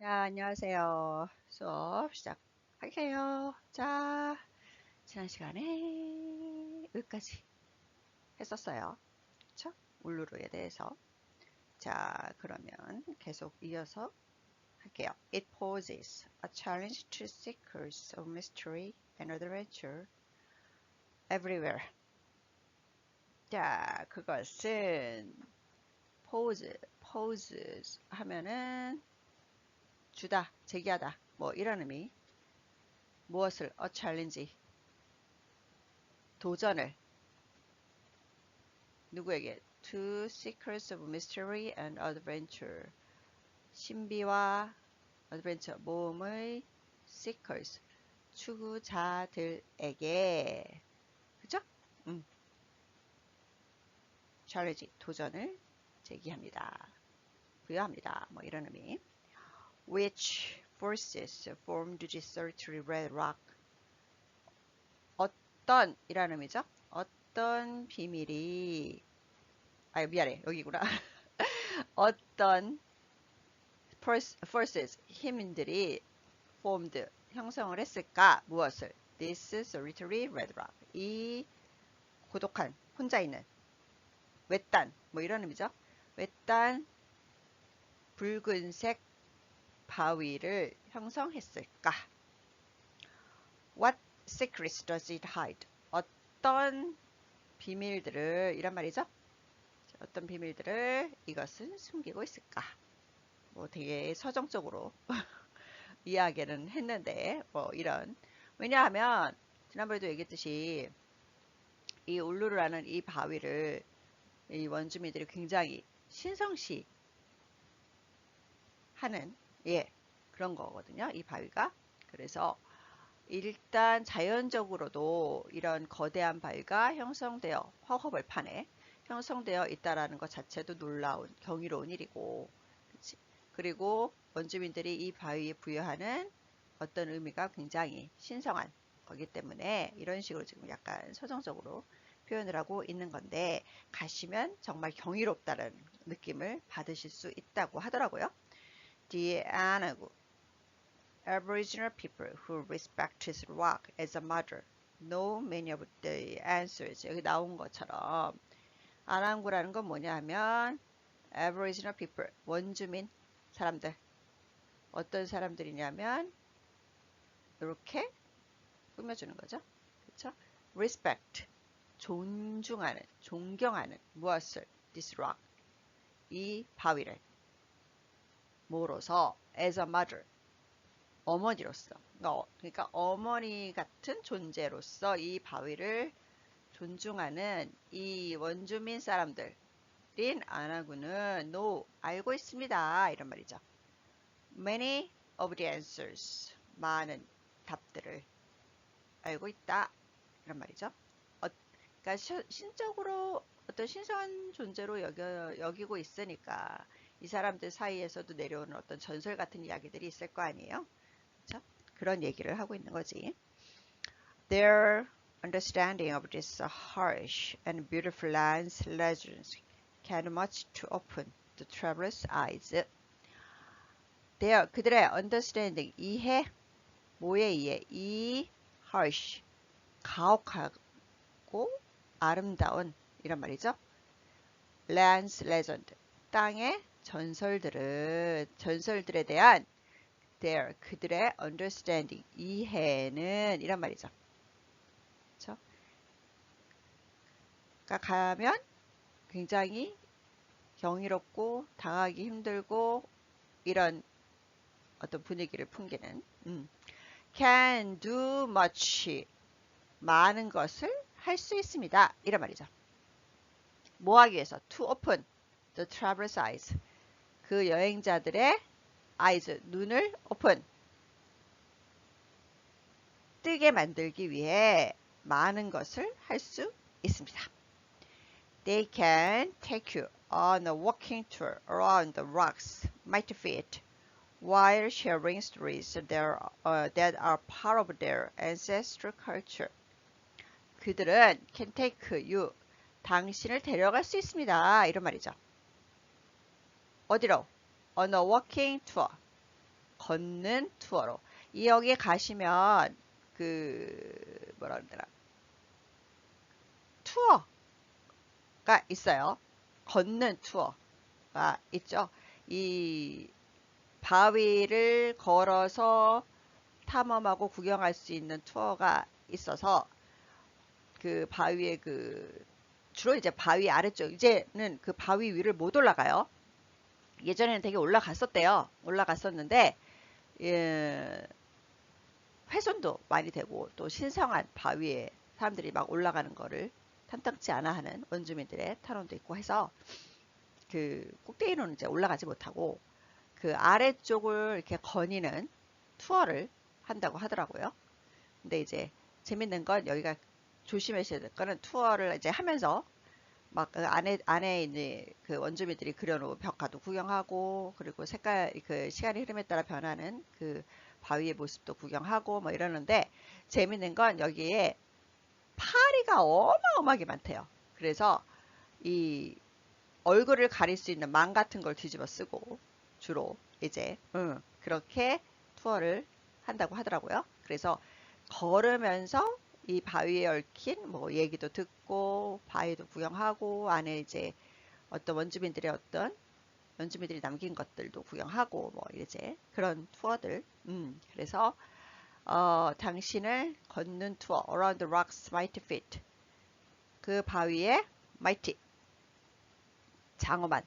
안녕하세요. 수업 시작할게요. 자, 지난 시간에 여기까지 했었어요. 그쵸? 울루루에 대해서. 자, 그러면 계속 이어서 할게요. It poses a challenge to seekers of mystery and adventure everywhere. 자, 그것은 poses 하면은 주다, 제기하다, 뭐 이런 의미. 무엇을 a challenge 도전을 누구에게? To seekers of mystery and adventure. 신비와 adventure, 모험의 seekers, 추구자들에게. 그죠? challenge, 도전을 제기합니다. 부여합니다. 뭐 이런 의미. Which forces formed the solitary red rock? 어떤 이라는 의미죠? 어떤 비밀이 미안해. 여기구나. 어떤 forces, 힘들이 formed, 형성을 했을까? 무엇을? This solitary red rock. 이 고독한, 혼자 있는, 외딴, 뭐 이런 의미죠. 외딴 붉은색 바위를 형성했을까? What secrets does it hide? 어떤 비밀들을, 이란 말이죠. 어떤 비밀들을 이것은 숨기고 있을까? 뭐 되게 서정적으로 이야기는 했는데 뭐 이런, 왜냐하면 지난번에도 얘기했듯이 이 울루루라는 이 바위를 이 원주민들이 굉장히 신성시 하는 그런 거거든요. 이 바위가. 그래서 일단 자연적으로도 이런 거대한 바위가 형성되어 화허벌판에 형성되어 있다라는 것 자체도 놀라운 경이로운 일이고, 그치? 그리고 원주민들이 이 바위에 부여하는 어떤 의미가 굉장히 신성한 거기 때문에 이런 식으로 지금 약간 서정적으로 표현을 하고 있는 건데, 가시면 정말 경이롭다는 느낌을 받으실 수 있다고 하더라고요. The Aboriginal people who respect this rock as a mother know many of the answers. 여기 나온 것처럼 아랑구라는 건 뭐냐 하면 Aboriginal people, 원주민 사람들. 어떤 사람들이냐면 이렇게 꾸며주는 거죠. 그렇죠? Respect, 존중하는, 존경하는 무엇을? This rock, 이 바위를. 뭐로서? As a mother, 어머니로서. 그러니까 어머니 같은 존재로서 이 바위를 존중하는 이 원주민 사람들인 아나구는 no, 알고 있습니다. 이런 말이죠. Many of the answers, 많은 답들을 알고 있다. 이런 말이죠. 그러니까 신적으로 어떤 신성한 존재로 여기고 있으니까 이 사람들 사이에서도 내려오는 어떤 전설 같은 이야기들이 있을 거 아니에요. 그렇죠? 그런 얘기를 하고 있는 거지. Their understanding of this harsh and beautiful land's legends can much to open the traveler's eyes. 그들의 understanding, 이해, 뭐에 이해? 이 harsh, 가혹하고 아름다운 이란 말이죠. Land's legend, 땅의 전설들에 대한 그들의 understanding, 이해는 이란 말이죠. 그렇죠? 그러니까 가면 굉장히 경이롭고 당하기 힘들고 이런 어떤 분위기를 풍기는 can do much, 많은 것을 할 수 있습니다. 이런 말이죠. 뭐 하기 위해서? To open the traveler's eyes, 그 여행자들의 eyes, 눈을 open, 뜨게 만들기 위해 많은 것을 할 수 있습니다. They can take you on a walking tour around the rocks, might feet, while sharing stories that are part of their ancestral culture. 그들은 can take you, 당신을 데려갈 수 있습니다. 이런 말이죠. 어디로? On a walking tour. 걷는 투어로. 이 여기에 가시면 뭐라 그러더라. 투어가 있어요. 걷는 투어가 있죠. 이 바위를 걸어서 탐험하고 구경할 수 있는 투어가 있어서 그 바위의 주로 이제 바위 아래쪽 이제는 그 바위 위를 못 올라가요. 예전에는 되게 올라갔었대요. 올라갔었는데 예, 훼손도 많이 되고 또 신성한 바위에 사람들이 막 올라가는 거를 탐탁지 않아 하는 원주민들의 탄원도 있고 해서 그 꼭대기로는 이제 올라가지 못하고 그 아래쪽을 이렇게 거니는 투어를 한다고 하더라고요. 근데 이제 재밌는 건 여기가 조심하셔야 될 거는 투어를 이제 하면서 막 그 안에 이제 그 원주민들이 그려놓은 벽화도 구경하고 그리고 색깔 그 시간의 흐름에 따라 변하는 그 바위의 모습도 구경하고 뭐 이러는데 재밌는 건 여기에 파리가 어마어마하게 많대요. 그래서 이 얼굴을 가릴 수 있는 망 같은 걸 뒤집어 쓰고 주로 이제 그렇게 투어를 한다고 하더라고요. 그래서 걸으면서 이 바위에 얽힌 뭐 얘기도 듣고 바위도 구경하고 안에 이제 어떤 원주민들이 남긴 것들도 구경하고 뭐 이제 그런 투어들. 그래서 당신을 걷는 투어 Around the Rocks Mighty Feet. 그 바위에 mighty 장엄한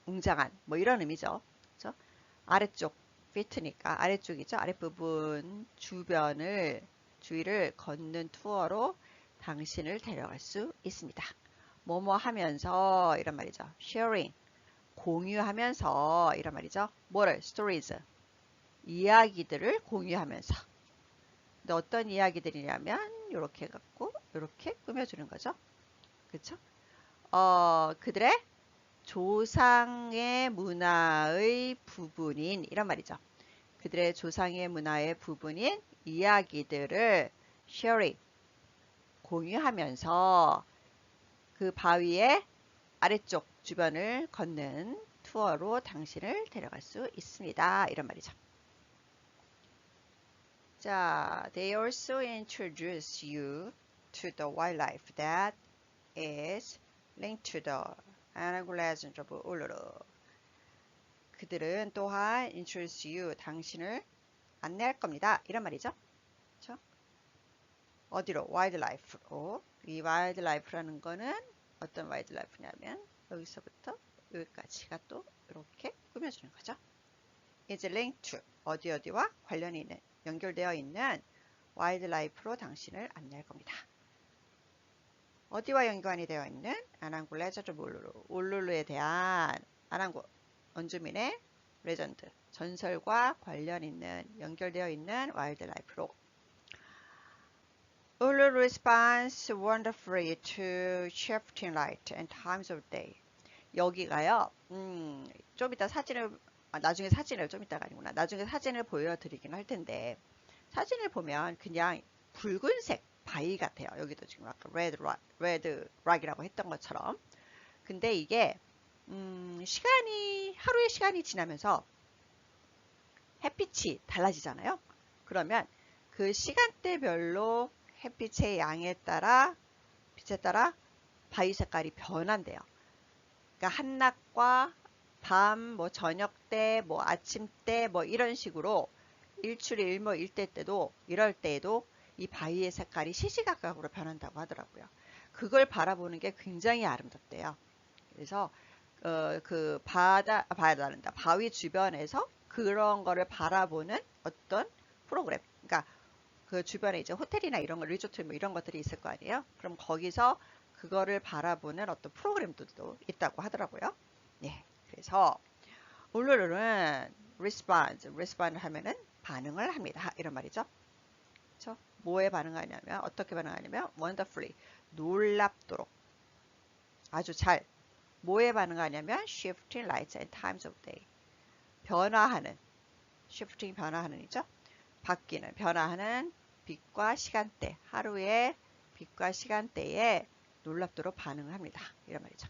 웅장한 뭐 이런 의미죠. 그렇죠? 아래쪽 feet니까 아래쪽이죠. 아랫부분 주위를 걷는 투어로 당신을 데려갈 수 있습니다. 뭐뭐 하면서 이런 말이죠. sharing 공유하면서 이런 말이죠. 뭐를 stories 이야기들을 공유하면서. 근데 어떤 이야기들이냐면 이렇게 갖고 이렇게 꾸며주는 거죠. 그렇죠? 그들의 조상의 문화의 부분인 이런 말이죠. 그들의 조상의 문화의 부분인 이야기들을 sharing 공유하면서 그 바위의 아래쪽 주변을 걷는 투어로 당신을 데려갈 수 있습니다. 이런 말이죠. 자, they also introduce you to the wildlife that is linked to the Anangul Legend of Uluru. 그들은 또한 introduce you, 당신을 안내할 겁니다. 이런 말이죠. 그렇죠? 어디로? wildlife로. 이 wildlife라는 거는 어떤 wildlife냐면 여기서부터 여기까지가 또 이렇게 꾸며주는 거죠. is linked to 어디와 관련이 있는 연결되어 있는 wildlife로 당신을 안내할 겁니다. 어디와 연관이 되어 있는 아난구 레전드 울루루에 대한 아난구 원주민의 레전드 전설과 관련 있는 연결되어 있는 와일드라이프로 Uluru responds wonderfully to shifting light and times of day. 여기가요. 좀 이따 나중에 사진을 좀 이따가 아니구나. 나중에 사진을 보여드리긴 할 텐데 사진을 보면 그냥 붉은색 바위 같아요. 여기도 지금 아까 레드 락이라고 했던 것처럼. 근데 이게 하루의 시간이 지나면서 햇빛이 달라지잖아요. 그러면 그 시간대별로 햇빛의 양에 따라 빛에 따라 바위 색깔이 변한대요. 그러니까 한낮과 밤, 뭐 저녁 때, 뭐 아침 때, 뭐 이런 식으로 일출이 일모 일대 때도 이럴 때에도 이 바위의 색깔이 시시각각으로 변한다고 하더라고요. 그걸 바라보는 게 굉장히 아름답대요. 그래서 그 바위 주변에서 그런 거를 바라보는 어떤 프로그램, 그러니까 그 주변에 이제 호텔이나 이런 거, 리조트 뭐 이런 것들이 있을 거 아니에요. 그럼 거기서 그거를 바라보는 어떤 프로그램도 있다고 하더라고요. 네, 그래서 울루루는 respond 하면은 반응을 합니다. 이런 말이죠. 그렇죠? 뭐에 반응하냐면 어떻게 반응하냐면 wonderfully 놀랍도록 아주 잘 뭐에 반응하냐면 shifting lights and times of day 변화하는 shifting 변화하는 이죠. 바뀌는 변화하는 빛과 시간대 하루의 빛과 시간대에 놀랍도록 반응을 합니다. 이런 말이죠.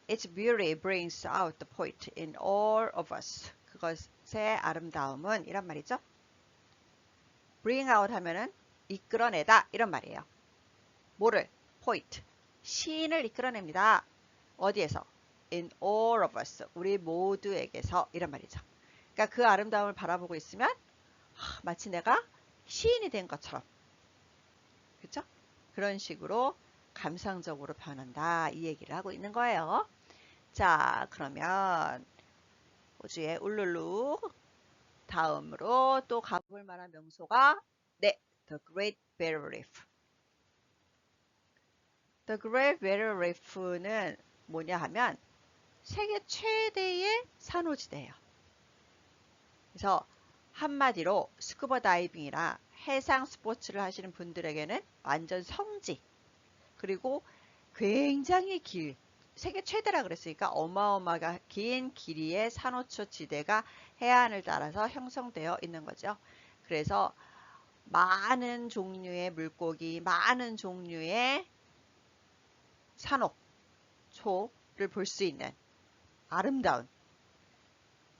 Its beauty brings out the poet in all of us. 그것의 아름다움은 이란 말이죠. bring out 하면은 이끌어내다 이런 말이에요. 뭐를? point. 시인을 이끌어냅니다. 어디에서? in all of us. 우리 모두에게서 이런 말이죠. 그러니까 그 아름다움을 바라보고 있으면 마치 내가 시인이 된 것처럼. 그렇죠? 그런 식으로 감상적으로 변한다. 이 얘기를 하고 있는 거예요. 자, 그러면 호주의 울룰루 다음으로 또 가볼 만한 명소가 네, The Great Barrier Reef. The Great Barrier Reef는 뭐냐 하면 세계 최대의 산호지대예요. 그래서 한마디로 스쿠버 다이빙이나 해상 스포츠를 하시는 분들에게는 완전 성지, 그리고 굉장히 세계 최대라 그랬으니까 어마어마하게 긴 길이의 산호초 지대가 해안을 따라서 형성되어 있는 거죠. 그래서 많은 종류의 물고기, 많은 종류의 산호초를 볼 수 있는 아름다운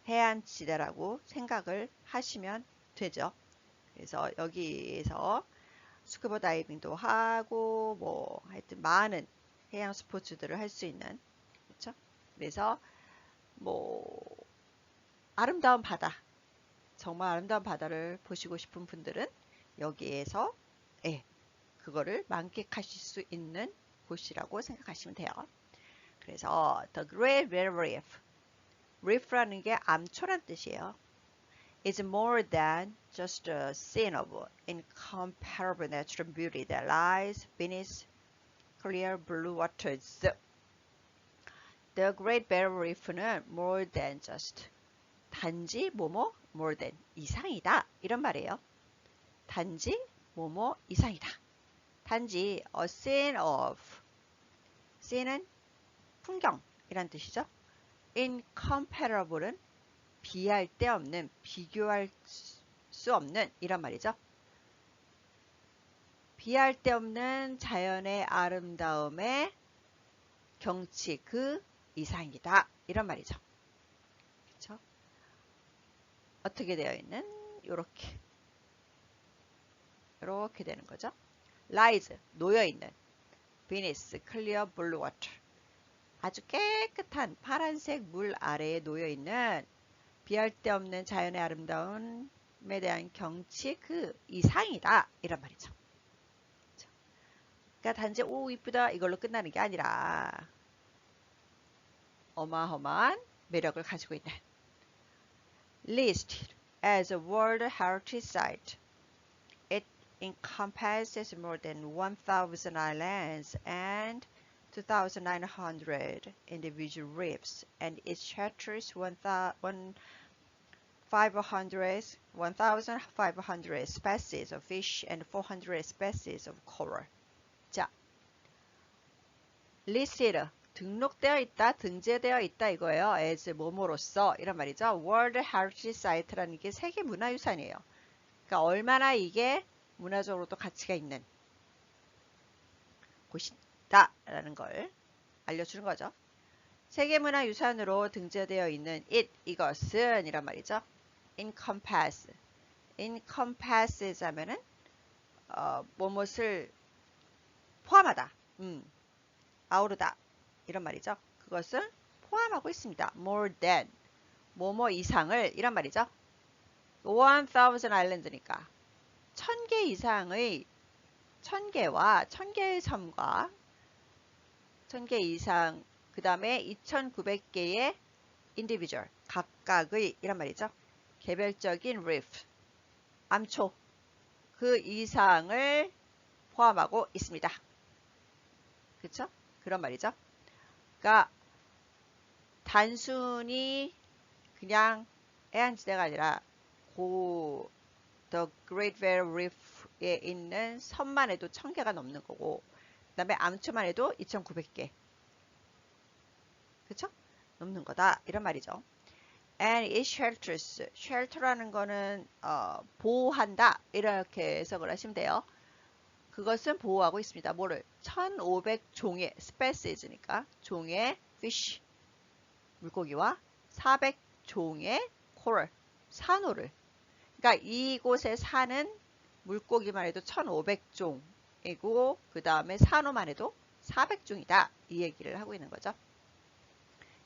해안지대라고 생각을 하시면 되죠. 그래서 여기에서 스쿠버 다이빙도 하고 뭐 하여튼 많은 해양 스포츠들을 할 수 있는, 그렇죠? 그래서 뭐 아름다운 바다, 정말 아름다운 바다를 보시고 싶은 분들은 여기에서 그거를 만끽하실 수 있는 곳이라고 생각하시면 돼요. 그래서 The Great Barrier Reef, reef라는 게 암초란 뜻이에요. is more than just a scene of incomparable natural beauty that lies beneath clear blue waters. The Great Barrier Reef는 more than just, 단지 뭐뭐 more than 이상이다 이런 말이에요. 단지 뭐뭐 이상이다. 단지 a scene of, scene은 풍경이란 뜻이죠. incomparable은 비할 데 없는, 비교할 수 없는 이란 말이죠. 비할 데 없는 자연의 아름다움의 경치 그 이상이다 이런 말이죠. 그렇죠? 어떻게 되어 있는? 이렇게 되는 거죠. lies 놓여 있는, beneath clear blue water 아주 깨끗한 파란색 물 아래에 놓여 있는 비할 데 없는 자연의 아름다움에 대한 경치 그 이상이다 이란 말이죠. 그러니까 단지 오 이쁘다 이걸로 끝나는 게 아니라 어마어마한 매력을 가지고 있는, listed as a World Heritage Site. It encompasses more than 1,000 islands and 2,900 individual reefs, and it shelters 1,500 species of fish and 400 species of coral. 자, listed, 등록되어 있다, 등재되어 있다 이거예요. as 뭐뭐로서 이런 말이죠. World Heritage Site라는 게 세계 문화유산이에요. 그러니까 얼마나 이게 문화적으로도 가치가 있는 곳이다 라는 걸 알려주는 거죠. 세계문화유산으로 등재되어 있는 이것은 이란 말이죠. encompass 하면은 무엇을 포함하다, 아우르다 이런 말이죠. 그것을 포함하고 있습니다. more than 뭐뭐 이상을 이란 말이죠. 1,000 아일랜드니까 1,000개 이상의 1,000개와 1,000개의 섬과 1,000개 이상 그 다음에 2,900개의 individual 각각의 이란 말이죠. 개별적인 reef 암초 그 이상을 포함하고 있습니다. 그렇죠? 그런 말이죠. 그러니까 단순히 그냥 해안지대가 아니라 The Great Barrier Reef에 있는 섬만 해도 1,000개가 넘는 거고 그 다음에 암초만 해도 2,900개 그쵸? 넘는 거다 이런 말이죠. And it shelters, shelter라는 거는 보호한다 이렇게 해석을 하시면 돼요. 그것은 보호하고 있습니다. 뭐를? 1,500종의 species니까 종의 fish 물고기와 400종의 coral, 산호를. 그러니까 이곳에 사는 물고기만 해도 1500종이고 그 다음에 산호만 해도 400종이다. 이 얘기를 하고 있는 거죠.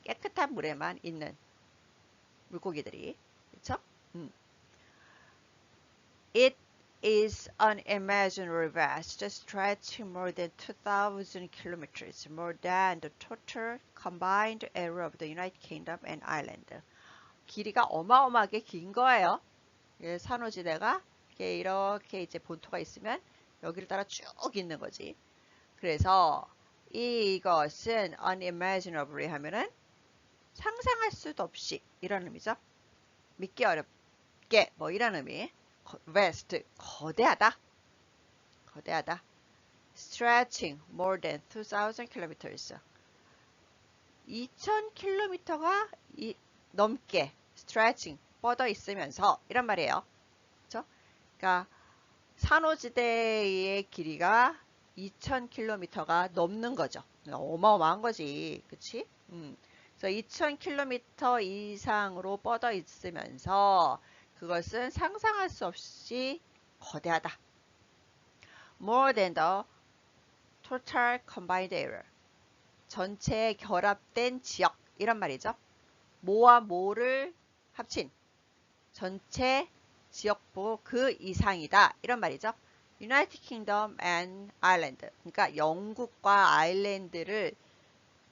깨끗한 물에만 있는 물고기들이. 그렇죠? It is unimaginably vast, stretching more than 2,000 kilometers, more than the total combined area of the United Kingdom and Ireland. 길이가 어마어마하게 긴 거예요. 산호지대가 이렇게 이제 본토가 있으면 여기를 따라 쭉 있는 거지. 그래서 이것은 unimaginably 하면은 상상할 수도 없이 이런 의미죠. 믿기 어렵게 뭐 이런 의미. vast 거대하다. 거대하다. stretching more than 2,000 kilometers. 2,000km가 넘게 stretching 뻗어 있으면서 이란 말이에요. 그렇죠? 그러니까 산호지대의 길이가 2,000km가 넘는 거죠. 어마어마한 거지. 그치? 그래서 2,000km 이상으로 뻗어 있으면서 그것은 상상할 수 없이 거대하다. More than the total combined area. 전체 결합된 지역 이란 말이죠. 모와 모를 합친 전체 지역보 그 이상이다. 이런 말이죠. United Kingdom and Ireland. 그러니까 영국과 아일랜드를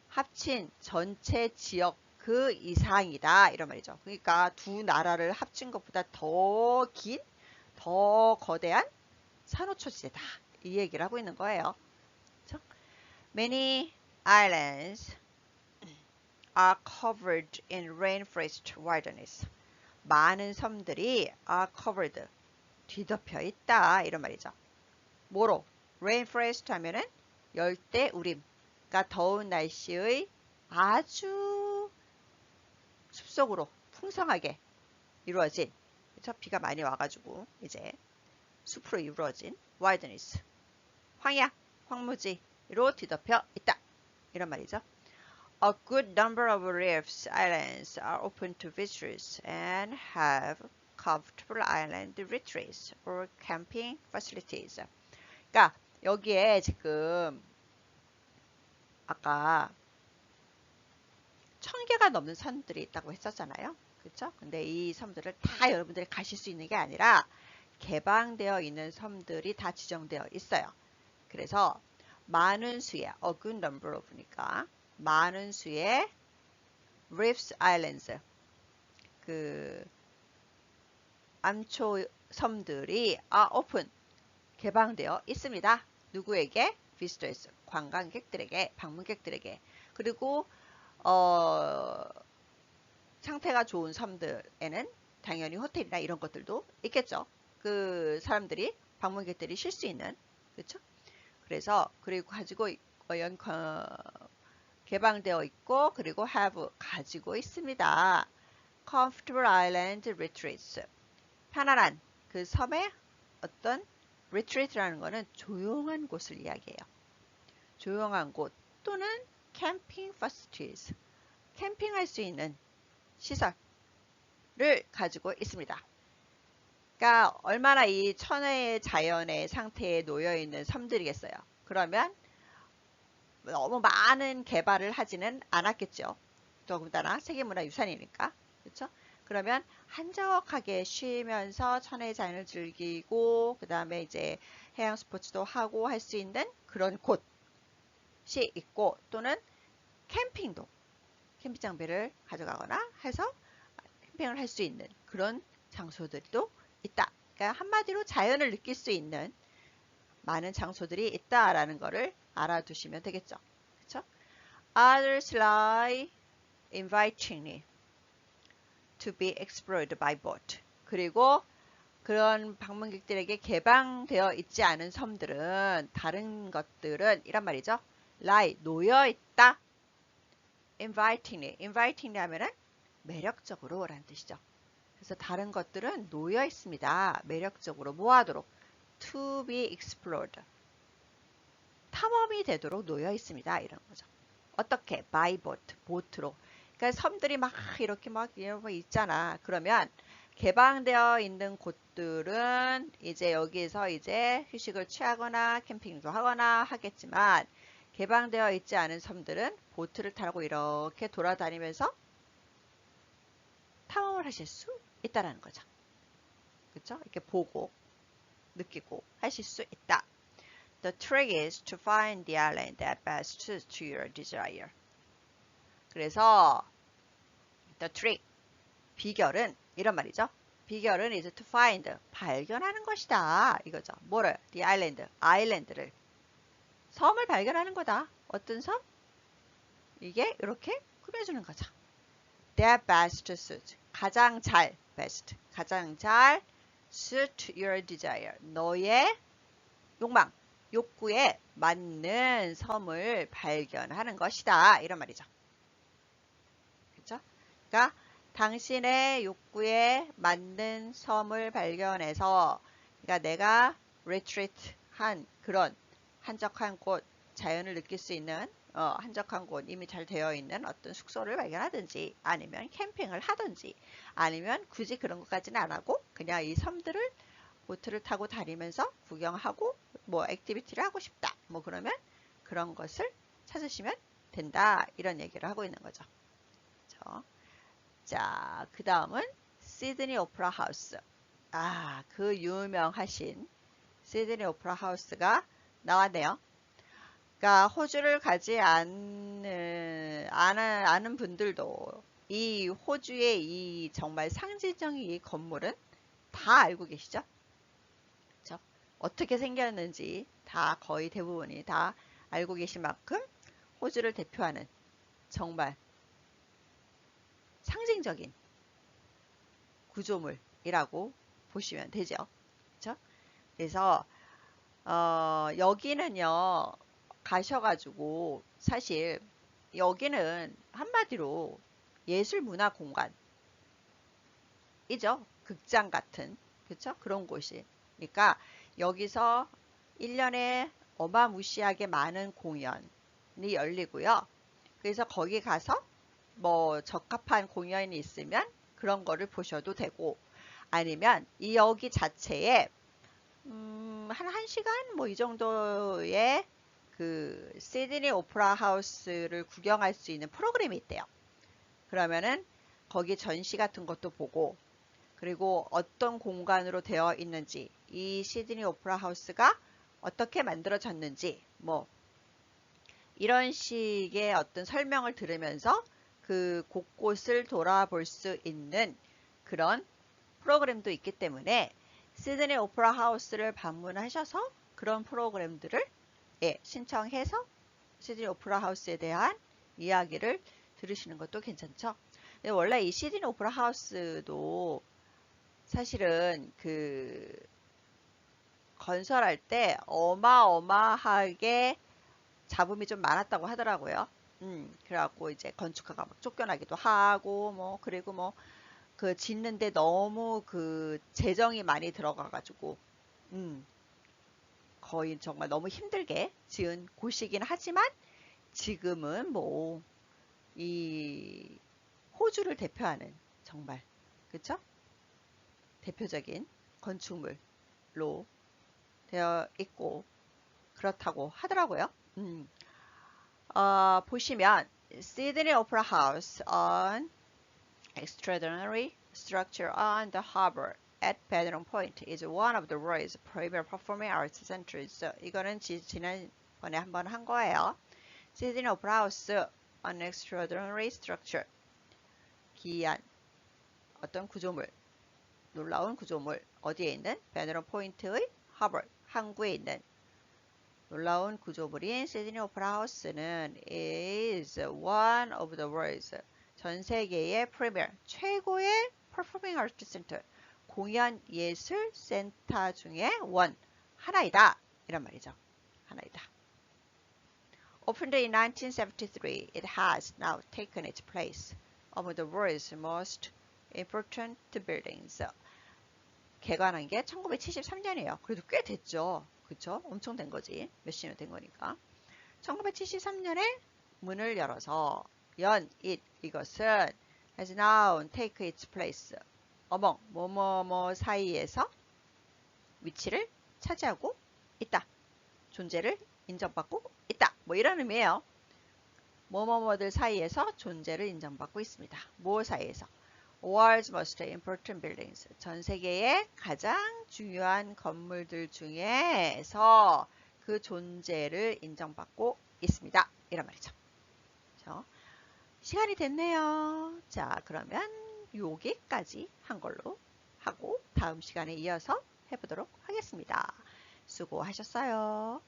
합친 전체 지역 그 이상이다. 이런 말이죠. 그러니까 두 나라를 합친 것보다 더 긴, 더 거대한 산호초지대다. 이 얘기를 하고 있는 거예요. 그렇죠? Many islands are covered in rainforest wilderness. 많은 섬들이 are covered, 뒤덮여 있다. 이런 말이죠. 뭐로? rainforest 하면은 열대 우림. 그러니까 더운 날씨의 아주 숲속으로 풍성하게 이루어진, 그렇죠? 비가 많이 와가지고 이제 숲으로 이루어진 wilderness, 황야, 황무지로 뒤덮여 있다. 이런 말이죠. A good number of reefs islands are open to visitors and have comfortable island retreats or camping facilities. 그러니까 여기에 지금 아까 1,000개가 넘는 섬들이 있다고 했었잖아요. 그렇죠? 근데 이 섬들을 다 여러분들이 가실 수 있는 게 아니라 개방되어 있는 섬들이 다 지정되어 있어요. 그래서 많은 수의 a good number of니까 많은 수의 reefs islands, 그 암초 섬들이 are open, 개방되어 있습니다. 누구에게? visitors, 관광객들에게, 방문객들에게. 그리고 상태가 좋은 섬들에는 당연히 호텔이나 이런 것들도 있겠죠. 그 사람들이, 방문객들이 쉴 수 있는. 그렇죠? 그래서 그리고 가지고 개방되어 있고, 그리고 have, 가지고 있습니다. comfortable island retreats, 편안한 그 섬의 어떤 retreat라는 거는 조용한 곳을 이야기해요. 조용한 곳 또는 camping facilities, 캠핑할 수 있는 시설을 가지고 있습니다. 그러니까 얼마나 이 천혜의 자연의 상태에 놓여 있는 섬들이겠어요. 그러면 너무 많은 개발을 하지는 않았겠죠. 더군다나 세계문화유산이니까. 그렇죠? 그러면 한적하게 쉬면서 천혜의 자연을 즐기고 그 다음에 이제 해양 스포츠도 하고 할 수 있는 그런 곳이 있고, 또는 캠핑도, 캠핑 장비를 가져가거나 해서 캠핑을 할 수 있는 그런 장소들도 있다. 그러니까 한마디로 자연을 느낄 수 있는 많은 장소들이 있다라는 거를 알아두시면 되겠죠. 그렇죠? Others lie invitingly to be explored by boat. 그리고 그런 방문객들에게 개방되어 있지 않은 섬들은, 다른 것들은 이란 말이죠. lie, 놓여 있다. invitingly, invitingly 하면은 매력적으로 라는 뜻이죠. 그래서 다른 것들은 놓여 있습니다. 매력적으로 뭐 하도록? to be explored, 탐험이 되도록 놓여 있습니다. 이런 거죠. 어떻게? by boat, 보트로. 그러니까 섬들이 막 이렇게 막 있잖아. 그러면 개방되어 있는 곳들은 이제 여기서 이제 휴식을 취하거나 캠핑도 하거나 하겠지만 개방되어 있지 않은 섬들은 보트를 타고 이렇게 돌아다니면서 탐험을 하실 수 있다라는 거죠. 그렇죠? 이렇게 보고 느끼고 하실 수 있다. The trick is to find the island that best suits to your desire. 그래서 the trick, 비결은 이런 말이죠. 비결은 is to find, 발견하는 것이다. 이거죠. 뭐를? The island, 아일랜드를. 섬을 발견하는 거다. 어떤 섬? 이게 이렇게 꾸며주는 거죠. That best suits, 가장 잘, best, 가장 잘 suit your desire, 너의 욕망, 욕구에 맞는 섬을 발견하는 것이다. 이런 말이죠. 그렇죠? 그러니까 당신의 욕구에 맞는 섬을 발견해서, 그러니까 내가 retreat 한 그런 한적한 곳, 자연을 느낄 수 있는 한적한 곳, 이미 잘 되어 있는 어떤 숙소를 발견하든지, 아니면 캠핑을 하든지, 아니면 굳이 그런 것까지는 안 하고 그냥 이 섬들을 보트를 타고 다니면서 구경하고 뭐 액티비티를 하고 싶다. 뭐 그러면 그런 것을 찾으시면 된다. 이런 얘기를 하고 있는 거죠. 그렇죠? 자, 그 다음은 시드니 오페라 하우스. 아, 그 유명하신 시드니 오페라 하우스가 나왔네요. 그러니까 호주를 가지 아는 분들도 이 호주의 이 정말 상징적인 이 건물은 다 알고 계시죠? 그렇죠? 어떻게 생겼는지 다 거의 대부분이 다 알고 계신 만큼 호주를 대표하는 정말 상징적인 구조물이라고 보시면 되죠. 그렇죠? 그래서 여기는요, 가셔가지고 사실 여기는 한마디로 예술문화 공간이죠. 극장 같은, 그렇죠? 그런 곳이. 그러니까 여기서 1년에 어마무시하게 많은 공연이 열리고요. 그래서 거기 가서 뭐 적합한 공연이 있으면 그런 거를 보셔도 되고, 아니면 이 여기 자체에 한 1시간 뭐 이 정도의 그 시드니 오페라 하우스를 구경할 수 있는 프로그램이 있대요. 그러면은 거기 전시 같은 것도 보고, 그리고 어떤 공간으로 되어 있는지, 이 시드니 오페라 하우스가 어떻게 만들어졌는지, 뭐 이런 식의 어떤 설명을 들으면서 그 곳곳을 돌아볼 수 있는 그런 프로그램도 있기 때문에 시드니 오페라 하우스를 방문하셔서 그런 프로그램들을 신청해서 시드니 오페라 하우스에 대한 이야기를 들으시는 것도 괜찮죠. 근데 원래 이 시드니 오페라 하우스도 사실은 그 건설할 때 어마어마하게 잡음이 좀 많았다고 하더라고요. 그래갖고 이제 건축가가 막 쫓겨나기도 하고, 뭐, 그리고 뭐, 그 짓는데 너무 그 재정이 많이 들어가가지고, 거의 정말 너무 힘들게 지은 곳이긴 하지만 지금은 뭐, 이 호주를 대표하는 정말, 그쵸? 대표적인 건축물로 되어 있고, 그렇다고 하더라고요. 보시면 Sydney Opera House, an extraordinary structure on the harbour at Badron Point, is one of the world's premier performing arts centers. 이거는 지난번에 한번 한 거예요. Sydney Opera House, an extraordinary structure. 기이한 어떤 구조물, 놀라운 구조물. 어디에 있는? Badron Point의 하버, 항구에 있는 놀라운 구조물인 시드니 오페라 하우스는 is one of the world's, 전 세계의 premier, 최고의 performing arts center, 공연 예술 센터 중에 하나이다. 이란 말이죠. 하나이다. Opened in 1973, it has now taken its place among the world's most important buildings. 개관한 게 1973년이에요. 그래도 꽤 됐죠. 그쵸? 엄청 된 거지. 몇십 년 된 거니까. 1973년에 문을 열어서 it 이것은 has now take its place. among 뭐뭐뭐 사이에서 위치를 차지하고 있다. 존재를 인정받고 있다. 뭐 이런 의미예요. 뭐뭐뭐들 사이에서 존재를 인정받고 있습니다. 뭐 사이에서? World's most important buildings. 전 세계의 가장 중요한 건물들 중에서 그 존재를 인정받고 있습니다. 이런 말이죠. 그렇죠? 시간이 됐네요. 자, 그러면 여기까지 한 걸로 하고 다음 시간에 이어서 해보도록 하겠습니다. 수고하셨어요.